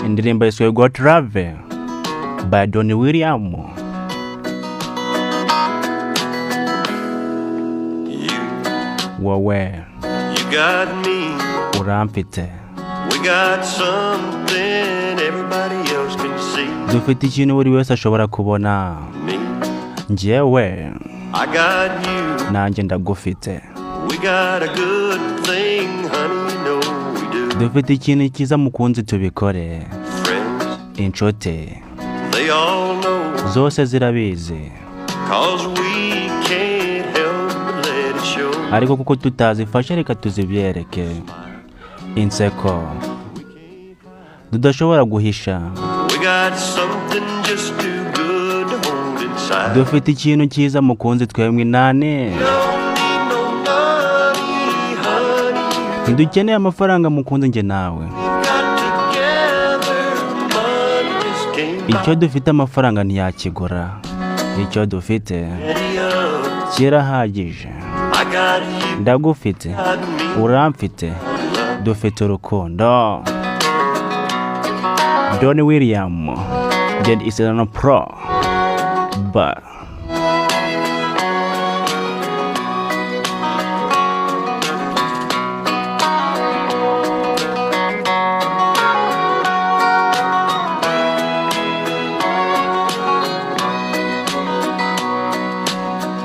indirimbo yiswe Got Love by Don William. Wowe You got me, urampite, we got something everybody else can see. dufite ikintu buri wese ashobora kubona. Me, Njyewe I got you, nanjye ndagufite, we got a good thing, honey, you know we do. dufite ikintu cyiza mukunzi tubikore. Friends, Inshuti they all know, zose zirabizi, 'cause we can't help but let it show. ariko kuko tutazifashe reka tuzibyereke. Inseko tudashobora guhisha, We got something just too good to hold inside. dufite ikintu cyiza mukunzi twemwe nane. Don't need no money, honey, Ntidukeneye amafaranga mukunzi njye nawe, got together, money just came by. icyo dufite amafaranga ntiyakigura, icyo dufite Ready up, kirahagije. I got you, Ndagufite, got me, urampfite, dufite urukundo. Don William, Gen Isano Pro, ba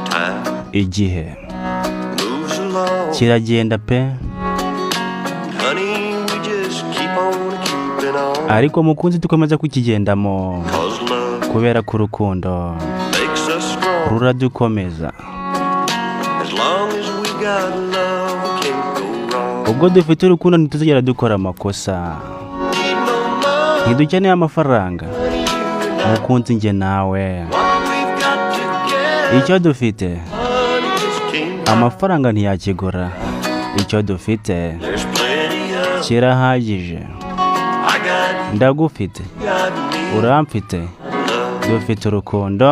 time igihe moves along, kiragenda pe, honey, we just keep on keeping on, ariko mukunzi dukomeza kukigendamo 'cause love kubera ko urukundo makes us strong. ruradukomeza. As long as we got love, we can't go wrong. Ubwo dufite urukundo ntituzigera dukora amakosa, Need no money, ntidukeneye amafaranga mukunzi njye nawe, what we've got together, icyo dufite honey, just came by. amafaranga ntiyakigura, icyo dufite There's plenty of, kirahagije. I got you, Ndagufite, got me, urampfite, love. dufite urukundo.